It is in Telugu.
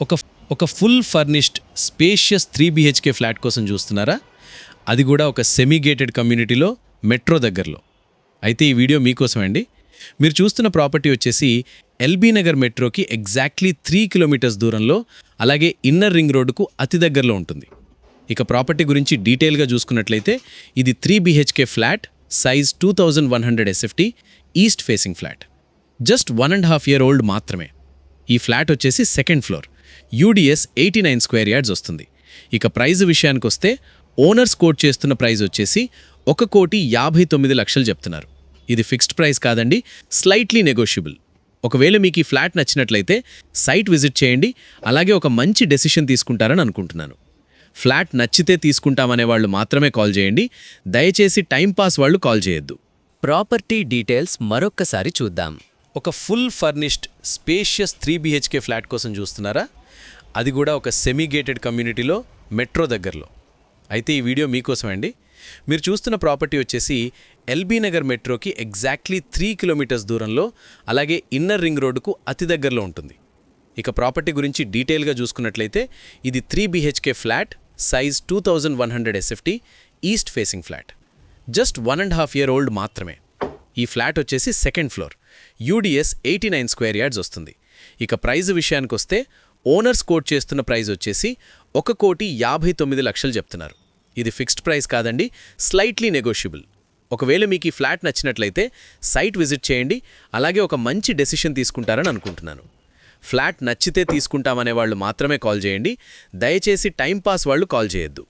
ఒక ఒక full furnished spacious 3 BHK flat కోసం చూస్తున్నారా? అది కూడా ఒక సెమీ గేటెడ్ కమ్యూనిటీలో మెట్రో దగ్గరలో. అయితే ఈ వీడియో మీకోసమే అండి. మీరు చూస్తున్న ప్రాపర్టీ వచ్చేసి ఎల్బీ నగర్ మెట్రోకి ఎగ్జాక్ట్లీ 3 కిలోమీటర్స్ దూరంలో, అలాగే ఇన్నర్ రింగ్ రోడ్డుకు అతి దగ్గరలో ఉంటుంది. ఇక ప్రాపర్టీ గురించి డీటెయిల్గా చూసుకున్నట్లయితే ఇది 3 BHK flat, size 2100 SFT, east facing flat. Just 1.5 year old మాత్రమే. ఈ ఫ్లాట్ వచ్చేసి second floor, UDS 89 square yards వస్తుంది. ఇక ప్రైజ్ విషయానికొస్తే ఓనర్స్ కోట్ చేస్తున్న ప్రైజ్ వచ్చేసి 1,59,00,000 చెప్తున్నారు. ఇది ఫిక్స్డ్ ప్రైస్ కాదండి, స్లైట్లీ నెగోషియబుల్. ఒకవేళ మీకు ఈ ఫ్లాట్ నచ్చినట్లయితే సైట్ విజిట్ చేయండి, అలాగే ఒక మంచి డెసిషన్ తీసుకుంటారని అనుకుంటున్నాను. ఫ్లాట్ నచ్చితే తీసుకుంటామనే వాళ్ళు మాత్రమే కాల్ చేయండి, దయచేసి టైంపాస్ వాళ్ళు కాల్ చేయొద్దు. ప్రాపర్టీ డీటెయిల్స్ మరొక్కసారి చూద్దాం. ఒక full furnished spacious 3 BHK flat కోసం చూస్తున్నారా? అది కూడా ఒక సెమీ గేటెడ్ కమ్యూనిటీలో మెట్రో దగ్గరలో. అయితే ఈ వీడియో మీకోసమే అండి. మీరు చూస్తున్న ప్రాపర్టీ వచ్చేసి ఎల్బీ నగర్ మెట్రోకి ఎగ్జాక్ట్లీ 3 kilometers దూరంలో, అలాగే ఇన్నర్ రింగ్ రోడ్డుకు అతి దగ్గరలో ఉంటుంది. ఇక ప్రాపర్టీ గురించి డీటెయిల్గా చూసుకున్నట్లయితే ఇది 3 BHK flat, size 2100 SFT, east facing flat. Just 1.5 year old మాత్రమే. ఈ ఫ్లాట్ వచ్చేసి second floor, UDS 89 square yards వస్తుంది. ఇక ప్రైజ్ విషయానికొస్తే ఓనర్స్ కోట్ చేస్తున్న ప్రైజ్ వచ్చేసి 1,59,00,000 చెప్తున్నారు. ఇది ఫిక్స్డ్ ప్రైస్ కాదండి, స్లైట్లీ నెగోషియబుల్. ఒకవేళ మీకు ఈ ఫ్లాట్ నచ్చినట్లయితే సైట్ విజిట్ చేయండి, అలాగే ఒక మంచి డెసిషన్ తీసుకుంటారని అనుకుంటున్నాను. ఫ్లాట్ నచ్చితే తీసుకుంటామనే వాళ్ళు మాత్రమే కాల్ చేయండి, దయచేసి టైంపాస్ వాళ్ళు కాల్ చేయొద్దు.